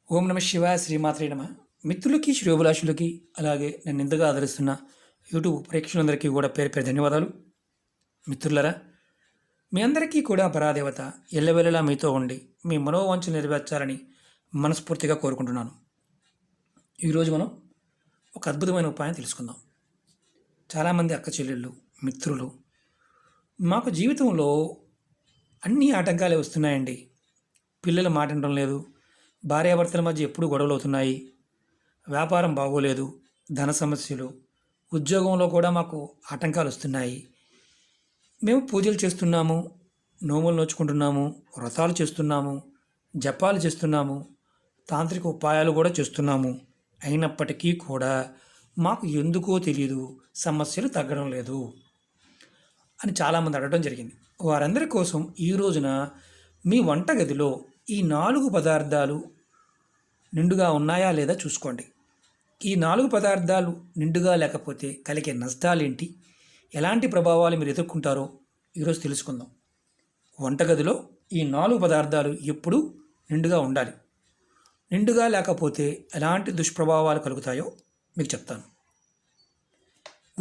ఓం నమ శివాయ శ్రీమాత్రే నమ. మిత్రులకి శ్రేయోభిలాషులకి అలాగే నన్ను ఇంతగా ఆదరిస్తున్న యూట్యూబ్ ప్రేక్షకులందరికీ కూడా పేరు పేరు ధన్యవాదాలు. మిత్రులరా, మీ అందరికీ కూడా పరాదేవత ఎల్లవెల్లలా మీతో ఉండి మీ మనోవాంఛలు నెరవేర్చాలని మనస్ఫూర్తిగా కోరుకుంటున్నాను. ఈరోజు మనం ఒక అద్భుతమైన ఉపాయం తెలుసుకుందాం. చాలామంది అక్క చెల్లెళ్ళు, మిత్రులు, మాకు జీవితంలో అన్ని ఆటంకాలే వస్తున్నాయండి. పిల్లలు మాట వినడం లేదు, భార్యాభర్తల మధ్య ఎప్పుడు గొడవలు అవుతున్నాయి, వ్యాపారం బాగోలేదు, ధన సమస్యలు, ఉద్యోగంలో కూడా మాకు ఆటంకాలు వస్తున్నాయి. మేము పూజలు చేస్తున్నాము, నోములు నోచుకుంటున్నాము, వ్రతాలు చేస్తున్నాము, జపాలు చేస్తున్నాము, తాంత్రిక ఉపాయాలు కూడా చేస్తున్నాము. అయినప్పటికీ కూడా మాకు ఎందుకో తెలియదు, సమస్యలు తగ్గడం లేదు అని చాలామంది అడగడం జరిగింది. వారందరి కోసం ఈ రోజున మీ వంటగదిలో ఈ 4 పదార్థాలు నిండుగా ఉన్నాయా లేదా చూసుకోండి. ఈ 4 పదార్థాలు నిండుగా లేకపోతే కలిగే నష్టాలేంటి, ఎలాంటి ప్రభావాలు మీరు ఎదుర్కొంటారో ఈరోజు తెలుసుకుందాం. వంటగదిలో ఈ 4 పదార్థాలు ఎప్పుడూ నిండుగా ఉండాలి. నిండుగా లేకపోతే ఎలాంటి దుష్ప్రభావాలు కలుగుతాయో మీకు చెప్తాను.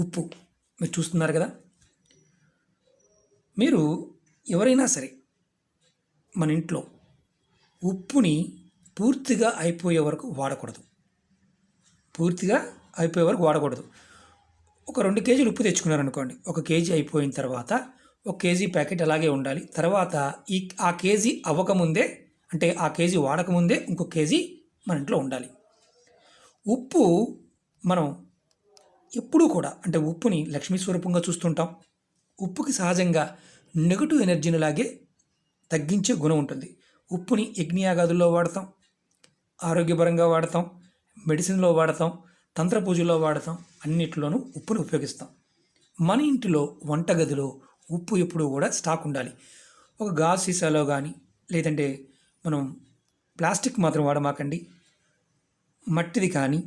ఉప్పు మీరు చూస్తున్నారు కదా. మీరు ఎవరైనా సరే మన ఇంట్లో ఉప్పుని పూర్తిగా అయిపోయే వరకు వాడకూడదు. ఒక 2 కేజీలు ఉప్పు తెచ్చుకున్నారనుకోండి, 1 కేజీ అయిపోయిన తర్వాత 1 కేజీ ప్యాకెట్ అలాగే ఉండాలి. తర్వాత ఆ కేజీ అవ్వకముందే, అంటే ఆ కేజీ వాడకముందే ఇంకో కేజీ మన ఇంట్లో ఉండాలి. ఉప్పు మనం ఎప్పుడూ కూడా, అంటే ఉప్పుని లక్ష్మీ స్వరూపంగా చూస్తుంటాం. ఉప్పుకి సహజంగా నెగటివ్ ఎనర్జీని లాగే తగ్గించే గుణం ఉంటుంది. ఉప్పుని యజ్ఞయాగాదుల్లో వాడతాం, ఆరోగ్యపరంగా వాడతాం, మెడిసిన్లో వాడతాం, తంత్ర పూజల్లో వాడతాం, అన్నిట్లోనూ ఉప్పుని ఉపయోగిస్తాం. మన ఇంటిలో వంటగదిలో ఉప్పు ఎప్పుడూ కూడా స్టాక్ ఉండాలి. ఒక గాజు సీసాలో కానీ, లేదంటే మనం ప్లాస్టిక్ మాత్రం వాడమాకండి, మట్టిది కానీ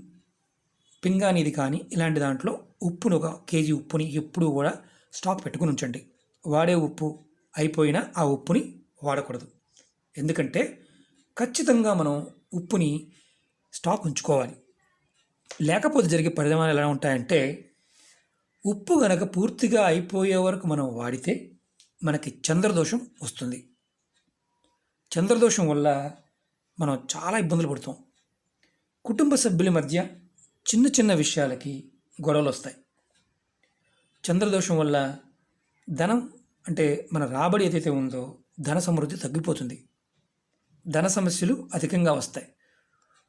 పింగాణిది కానీ ఇలాంటి దాంట్లో ఉప్పును 1 కేజీ ఉప్పుని ఎప్పుడూ కూడా స్టాక్ పెట్టుకుని ఉంచండి. వాడే ఉప్పు అయిపోయినా ఆ ఉప్పుని వాడకూడదు. ఎందుకంటే ఖచ్చితంగా మనం ఉప్పుని స్టాక్ ఉంచుకోవాలి. లేకపోతే జరిగే పరిణామాలు ఎలా ఉంటాయంటే, ఉప్పు గనక పూర్తిగా అయిపోయే వరకు మనం వాడితే మనకి చంద్రదోషం వస్తుంది. చంద్రదోషం వల్ల మనం చాలా ఇబ్బందులు పడుతాం. కుటుంబ సభ్యుల మధ్య చిన్న చిన్న విషయాలకి గొడవలు వస్తాయి. చంద్రదోషం వల్ల ధనం, అంటే మన రాబడి ఏదైతే ఉందో ధన సమృద్ధి తగ్గిపోతుంది. ధన సమస్యలు అధికంగా వస్తాయి.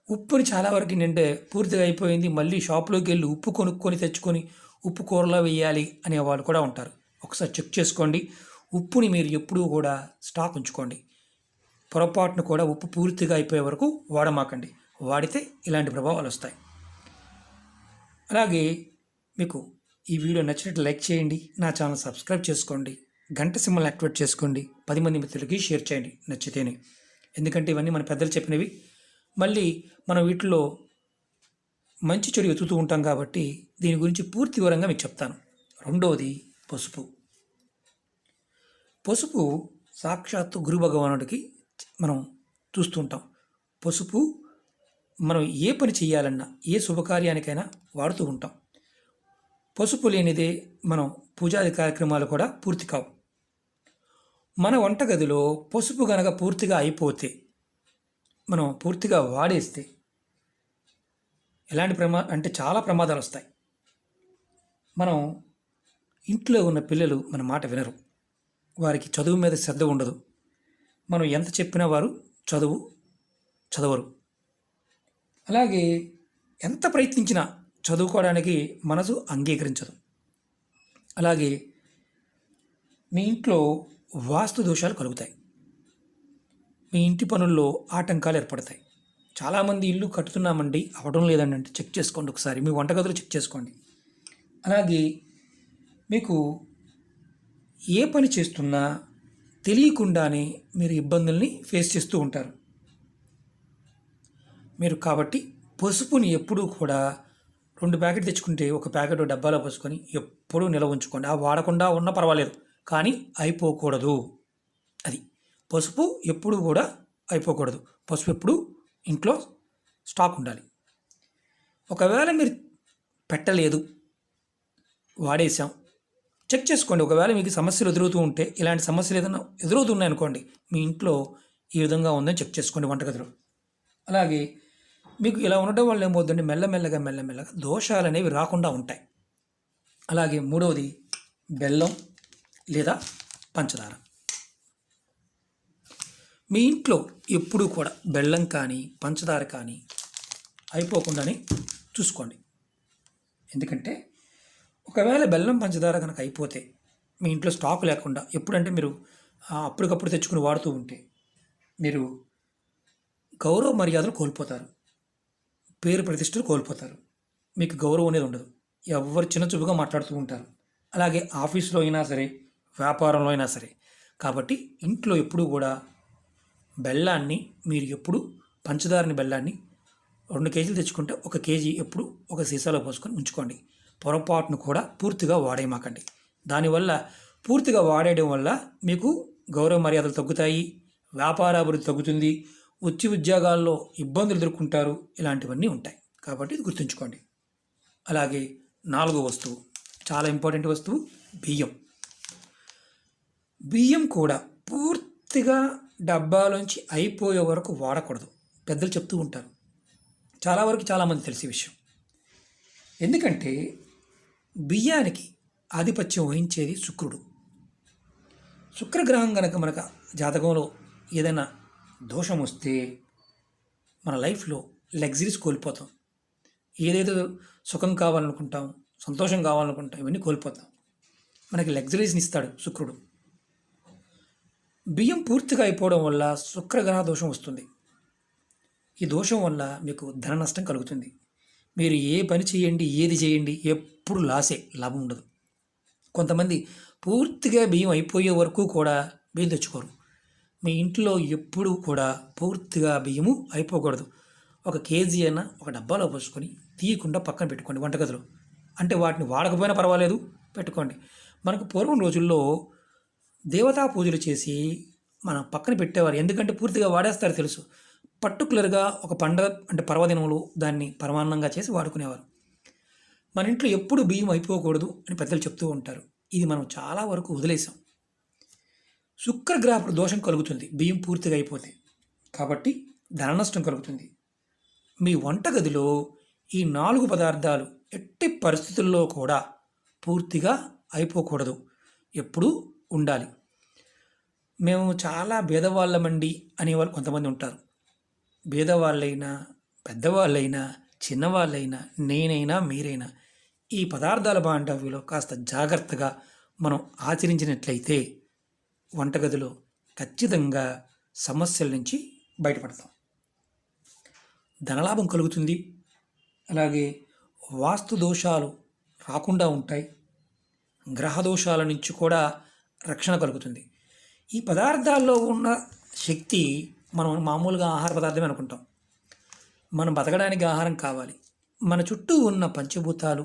ఉప్పుని చాలా వరకు నిండే పూర్తిగా అయిపోయింది, మళ్ళీ షాప్లోకి వెళ్ళి ఉప్పు కొనుక్కొని తెచ్చుకొని ఉప్పు కూరలో వేయాలి అనే వాళ్ళు కూడా ఉంటారు. ఒకసారి చెక్ చేసుకోండి. ఉప్పుని మీరు ఎప్పుడూ కూడా స్టాక్ ఉంచుకోండి. పొరపాటును కూడా ఉప్పు పూర్తిగా అయిపోయే వరకు వాడమాకండి. వాడితే ఇలాంటి ప్రభావాలు వస్తాయి. అలాగే మీకు ఈ వీడియో నచ్చినట్లు లైక్ చేయండి, నా ఛానల్ సబ్స్క్రైబ్ చేసుకోండి, గంట సింబల్ యాక్టివేట్ చేసుకోండి, 10 మంది మిత్రులకి షేర్ చేయండి నచ్చితేనే. ఎందుకంటే ఇవన్నీ మన పెద్దలు చెప్పినవి. మళ్ళీ మనం వీటిలో మంచి చెడు వెతుకుతూ ఉంటాం కాబట్టి దీని గురించి పూర్తి వివరంగా మీకు చెప్తాను. రెండవది పసుపు. పసుపు సాక్షాత్తు గురు భగవానుడికి మనం చూస్తుంటాం. పసుపు మనం ఏ పని చేయాలన్నా, ఏ శుభకార్యానికైనా వాడుతూ ఉంటాం. పసుపు లేనిదే మనం పూజాది కార్యక్రమాలు కూడా పూర్తి కావు. మన వంటగదిలో పసుపు గనక పూర్తిగా అయిపోతే, మనం పూర్తిగా వాడేస్తే ఎలాంటి అంటే చాలా ప్రమాదాలు వస్తాయి. మనం ఇంట్లో ఉన్న పిల్లలు మన మాట వినరు, వారికి చదువు మీద శ్రద్ధ ఉండదు. మనం ఎంత చెప్పినా వారు చదవరు. అలాగే ఎంత ప్రయత్నించినా చదువుకోవడానికి మనసు అంగీకరించదు. అలాగే మీ ఇంట్లో వాస్తు దోషాలు కలుగుతాయి. మీ ఇంటి పనుల్లో ఆటంకాలు ఏర్పడతాయి. చాలామంది ఇల్లు కట్టుతున్నామండి, అవడం లేదండి అంటే చెక్ చేసుకోండి ఒకసారి, మీ వంటగదిలో చెక్ చేసుకోండి. అలాగే మీకు ఏ పని చేస్తున్నా తెలియకుండానే మీరు ఇబ్బందుల్ని ఫేస్ చేస్తూ ఉంటారు. మీరు కాబట్టి పసుపుని ఎప్పుడూ కూడా 2 ప్యాకెట్ తెచ్చుకుంటే 1 ప్యాకెట్ డబ్బాలో పోసుకొని ఎప్పుడూ నిల్వ ఉంచుకోండి. ఆ వాడకుండా ఉన్నా పర్వాలేదు, కానీ అయిపోకూడదు. అది పసుపు ఎప్పుడూ కూడా అయిపోకూడదు. పసుపు ఎప్పుడు ఇంట్లో స్టాక్ ఉండాలి. ఒకవేళ మీరు పెట్టలేదు, వాడేసాం, చెక్ చేసుకోండి. ఒకవేళ మీకు సమస్యలు ఎదురవుతూ ఉంటే, ఇలాంటి సమస్యలు ఏదైనా ఎదురవుతున్నాయి అనుకోండి, మీ ఇంట్లో ఈ విధంగా ఉందని చెక్ చేసుకోండి వంటగదిలో. అలాగే మీకు ఇలా ఉండడం వల్ల ఏమవుతుందంటే మెల్లమెల్లగా దోషాలు అనేవి రాకుండా ఉంటాయి. అలాగే మూడవది బెల్లం లేదా పంచదార. మీ ఇంట్లో ఎప్పుడూ కూడా బెల్లం కానీ పంచదార కానీ అయిపోకుండానే చూసుకోండి. ఎందుకంటే ఒకవేళ బెల్లం పంచదార కనుక అయిపోతే మీ ఇంట్లో స్టాక్ లేకుండా ఎప్పుడంటే మీరు అప్పటికప్పుడు తెచ్చుకుని వాడుతూ ఉంటే మీరు గౌరవ మర్యాదలు కోల్పోతారు, పేరు ప్రతిష్టలు కోల్పోతారు, మీకు గౌరవం అనేది ఉండదు, ఎవరు చిన్న చూపుగా మాట్లాడుతూ ఉంటారు. అలాగే ఆఫీస్లో అయినా సరే, వ్యాపారంలో అయినా సరే. కాబట్టి ఇంట్లో ఎప్పుడూ కూడా బెల్లాన్ని మీరు ఎప్పుడు బెల్లాన్ని 2 కేజీలు తెచ్చుకుంటే 1 కేజీ ఎప్పుడు ఒక సీసాలో పోసుకొని ఉంచుకోండి. పొరపాటును కూడా పూర్తిగా వాడేయమాకండి. దానివల్ల పూర్తిగా వాడేయడం వల్ల మీకు గౌరవ మర్యాదలు తగ్గుతాయి, వ్యాపారాభివృద్ధి తగ్గుతుంది, ఉద్యోగాల్లో ఇబ్బందులు ఎదుర్కొంటారు, ఇలాంటివన్నీ ఉంటాయి. కాబట్టి ఇది గుర్తుంచుకోండి. అలాగే 4వ వస్తువు, చాలా ఇంపార్టెంట్ వస్తువు, బియ్యం. బియ్యం కూడా పూర్తిగా డబ్బాలోంచి అయిపోయే వరకు వాడకూడదు. పెద్దలు చెప్తూ ఉంటారు, చాలా వరకు చాలామంది తెలిసే విషయం. ఎందుకంటే బియ్యానికి ఆధిపత్యం వహించేది శుక్రుడు. శుక్రగ్రహం కనుక మనకు జాతకంలో ఏదైనా దోషం వస్తే మన లైఫ్లో లగ్జరీస్ కోల్పోతాం. ఏదేదో సుఖం కావాలనుకుంటాం, సంతోషం కావాలనుకుంటాం, ఇవన్నీ కోల్పోతాం. మనకి లగ్జరీస్ని ఇస్తాడు శుక్రుడు. బియ్యం పూర్తిగా అయిపోవడం వల్ల శుక్రగ్రహ దోషం వస్తుంది. ఈ దోషం వల్ల మీకు ధన నష్టం కలుగుతుంది. మీరు ఏ పని చేయండి, ఏది చేయండి, ఎప్పుడు లాసే, లాభం ఉండదు. కొంతమంది పూర్తిగా బియ్యం అయిపోయే వరకు కూడా బియ్యం తెచ్చుకోరు. మీ ఇంట్లో ఎప్పుడు కూడా పూర్తిగా బియ్యము అయిపోకూడదు. 1 కేజీ అయినా ఒక డబ్బాలో పోసుకొని తీయకుండా పక్కన పెట్టుకోండి వంటగదిలో. అంటే వాటిని వాడకపోయినా పర్వాలేదు, పెట్టుకోండి. మనకు పూర్వం రోజుల్లో దేవతా పూజలు చేసి మనం పక్కన పెట్టేవారు. ఎందుకంటే పూర్తిగా వాడేస్తారు తెలుసు. పర్టికులర్గా ఒక పండగ అంటే పర్వదినములు దాన్ని పరమాన్నంగా చేసి వాడుకునేవారు. మన ఇంట్లో ఎప్పుడు బియ్యం అయిపోకూడదు అని పెద్దలు చెప్తూ ఉంటారు. ఇది మనం చాలా వరకు వదిలేసాం. శుక్రగ్రహ దోషం కలుగుతుంది బియ్యం పూర్తిగా అయిపోతే. కాబట్టి ధన నష్టం కలుగుతుంది. మీ వంటగదిలో ఈ 4 పదార్థాలు ఎట్టి పరిస్థితుల్లో కూడా పూర్తిగా అయిపోకూడదు, ఎప్పుడూ ఉండాలి. మేము చాలా భేదవాళ్ళమండి అనేవాళ్ళు కొంతమంది ఉంటారు. భేదవాళ్ళైనా, పెద్దవాళ్ళైనా, చిన్నవాళ్ళైనా, నేనైనా, మీరైనా ఈ పదార్థాల బాండవ్యంలో కాస్త జాగ్రత్తగా మనం ఆచరించినట్లయితే వంటగదిలో ఖచ్చితంగా సమస్యల నుంచి బయటపడతాం. ధనలాభం కలుగుతుంది. అలాగే వాస్తు దోషాలు రాకుండా ఉంటాయి. గ్రహ దోషాల నుంచి కూడా రక్షణ కలుగుతుంది. ఈ పదార్థాల్లో ఉన్న శక్తి మనం మామూలుగా ఆహార పదార్థమే అనుకుంటాం. మనం బతకడానికి ఆహారం కావాలి. మన చుట్టూ ఉన్న పంచభూతాలు,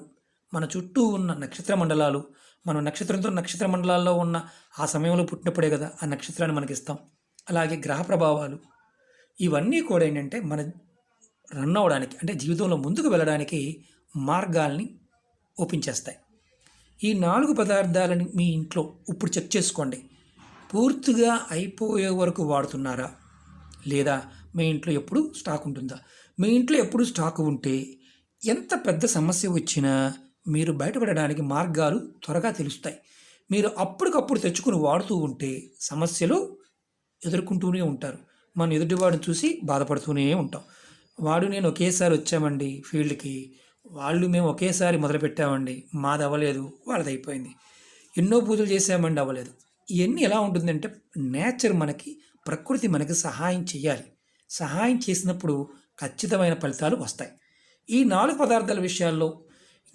మన చుట్టూ ఉన్న నక్షత్ర మండలాలు, మనం నక్షత్ర మండలాల్లో ఉన్న ఆ సమయంలో పుట్టినప్పుడే కదా ఆ నక్షత్రాన్ని మనకి ఇస్తాం. అలాగే గ్రహ ప్రభావాలు, ఇవన్నీ కూడా ఏంటంటే మన రన్ అవ్వడానికి, అంటే జీవితంలో ముందుకు వెళ్ళడానికి మార్గాల్ని ఓపెన్ చేస్తాయి. ఈ 4 పదార్థాలని మీ ఇంట్లో ఇప్పుడు చెక్ చేసుకోండి. పూర్తిగా అయిపోయే వరకు వాడుతున్నారా, లేదా మీ ఇంట్లో ఎప్పుడు స్టాక్ ఉంటుందా? మీ ఇంట్లో ఎప్పుడు స్టాక్ ఉంటే ఎంత పెద్ద సమస్య వచ్చినా మీరు బయటపడడానికి మార్గాలు త్వరగా తెలుస్తాయి. మీరు అప్పటికప్పుడు తెచ్చుకుని వాడుతూ ఉంటే సమస్యలు ఎదుర్కొంటూనే ఉంటారు. మనం ఎదుటివాడిని చూసి బాధపడుతూనే ఉంటాం. వాడు నేను ఒకేసారి వచ్చామండి ఫీల్డ్కి, వాళ్ళు మేము ఒకేసారి మొదలుపెట్టామండి, మాది అవ్వలేదు, వాళ్ళది అయిపోయింది. ఎన్నో పూజలు చేసామండి, అవ్వలేదు. ఇవన్నీ ఎలా ఉంటుందంటే నేచర్ మనకి, ప్రకృతి మనకి సహాయం చేయాలి. సహాయం చేసినప్పుడు ఖచ్చితమైన ఫలితాలు వస్తాయి. ఈ 4 పదార్థాల విషయాల్లో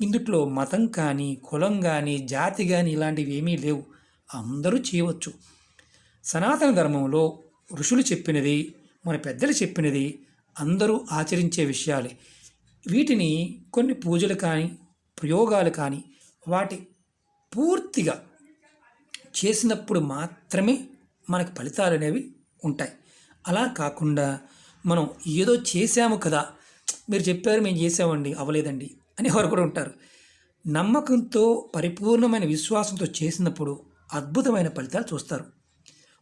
ఇందుట్లో మతం కానీ, కులం కానీ, జాతి కానీ ఇలాంటివి ఏమీ లేవు. అందరూ చేయవచ్చు. సనాతన ధర్మంలో ఋషులు చెప్పినది, మన పెద్దలు చెప్పినది అందరూ ఆచరించే విషయాలే. వీటిని కొన్ని పూజలు కానీ, ప్రయోగాలు కానీ వాటి పూర్తిగా చేసినప్పుడు మాత్రమే మనకి ఫలితాలు అనేవి ఉంటాయి. అలా కాకుండా మనం ఏదో చేశాము కదా, మీరు చెప్పారు మేము చేసామండి అవ్వలేదండి అనేవారు కూడా ఉంటారు. నమ్మకంతో పరిపూర్ణమైన విశ్వాసంతో చేసినప్పుడు అద్భుతమైన ఫలితాలు చూస్తారు.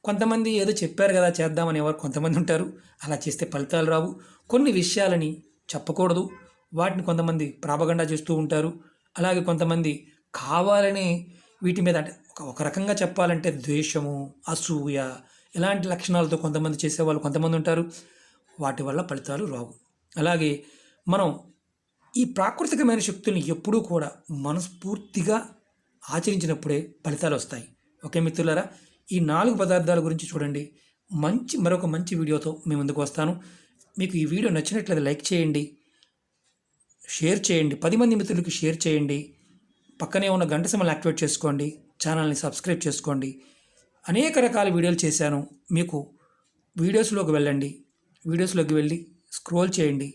కొంతమంది ఏదో చెప్పారు కదా చేద్దామని ఎవరు కొంతమంది ఉంటారు. అలా చేస్తే ఫలితాలు రావు. కొన్ని విషయాలని చెప్పకూడదు. వాటిని కొంతమంది ప్రాపగండా చేస్తూ ఉంటారు. అలాగే కొంతమంది కావాలనే వీటి మీద అంటే ఒక రకంగా చెప్పాలంటే ద్వేషము, అసూయ ఇలాంటి లక్షణాలతో కొంతమంది చేసేవాళ్ళు కొంతమంది ఉంటారు. వాటి వల్ల ఫలితాలు రావు. అలాగే మనం ఈ ప్రాకృతికమైన శక్తుల్ని ఎప్పుడూ కూడా మనస్ఫూర్తిగా ఆచరించినప్పుడే ఫలితాలు వస్తాయి. ఓకే మిత్రులారా, ఈ 4 పదార్థాల గురించి చూడండి. మరొక మంచి వీడియోతో మీ ముందుకు వస్తాను. మీకు ఈ వీడియో నచ్చినట్లయితే లైక్ చేయండి, షేర్ చేయండి, 10 మంది మిత్రులకు షేర్ చేయండి. పక్కనే ఉన్న గంట సింబల్ని యాక్టివేట్ చేసుకోండి, ఛానల్ని సబ్స్క్రైబ్ చేసుకోండి. అనేక రకాల వీడియోలు చేశాను. మీకు వీడియోస్లోకి వెళ్ళి స్క్రోల్ చేయండి.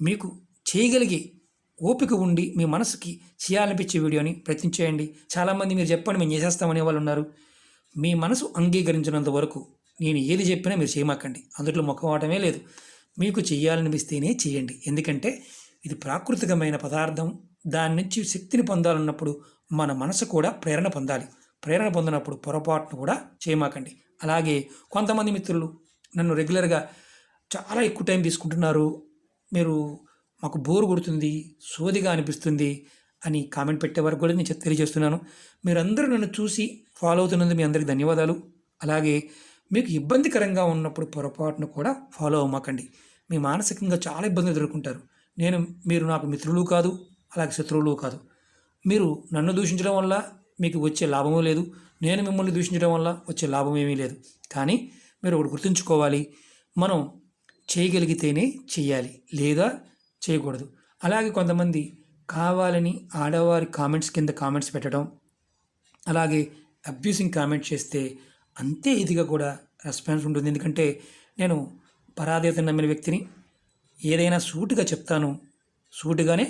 మీకు చేయగలిగే ఓపిక ఉండి మీ మనసుకి చేయాలనిపించే వీడియోని ప్రయత్నించేయండి. చాలామంది మీరు చెప్పండి మేము చేసేస్తామనే వాళ్ళు ఉన్నారు. మీ మనసు అంగీకరించినంత వరకు నేను ఏది చెప్పినా మీరు చేయమాకండి. అందులో మొక్కవాటమే లేదు. మీకు చేయాలనిపిస్తేనే చేయండి. ఎందుకంటే ఇది ప్రాకృతికమైన పదార్థం. దాని నుంచి శక్తిని పొందాలన్నప్పుడు మన మనసు కూడా ప్రేరణ పొందాలి. ప్రేరణ పొందినప్పుడు పొరపాటును కూడా చేయమాకండి. అలాగే కొంతమంది మిత్రులు నన్ను రెగ్యులర్గా చాలా ఎక్కువ టైం తీసుకుంటున్నారు, మీరు మాకు బోరు కొడుతుంది, సోదిగా అనిపిస్తుంది అని కామెంట్ పెట్టే వరకు కూడా నేను తెలియజేస్తున్నాను. మీరందరూ నన్ను చూసి ఫాలో అవుతున్నందుకు మీ అందరికీ ధన్యవాదాలు. అలాగే మీకు ఇబ్బందికరంగా ఉన్నప్పుడు పొరపాటును కూడా ఫాలో అవ్వమాకండి. మీ మానసికంగా చాలా ఇబ్బందులు ఎదుర్కొంటారు. మీరు నాకు మిత్రులు కాదు, అలాగే శత్రువులు కాదు. మీరు నన్ను దూషించడం వల్ల మీకు వచ్చే లాభమూ లేదు, నేను మిమ్మల్ని దూషించడం వల్ల వచ్చే లాభం ఏమీ లేదు. కానీ మీరు ఒకటి గుర్తుంచుకోవాలి, మనం చేయగలిగితేనే చెయ్యాలి, లేదా చేయకూడదు. అలాగే కొంతమంది కావాలని ఆడవారి కామెంట్స్ కింద కామెంట్స్ పెట్టడం, అలాగే అబ్యూసింగ్ కామెంట్ చేస్తే అంతే ఇదిగా కూడా రెస్పాన్స్ ఉంటుంది. ఎందుకంటే నేను పరాదేవతను నమ్మిన వ్యక్తిని. ఏదైనా సూటిగా చెప్తాను, సూటిగానే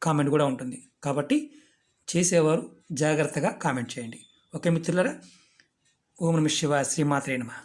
కామెంట్ కూడా ఉంటుంది. కాబట్టి చేసేవారు జాగ్రత్తగా కామెంట్ చేయండి. ఓకే మిత్రులారా, ఓం నమః శివాయ, శ్రీమాత్రే నమః.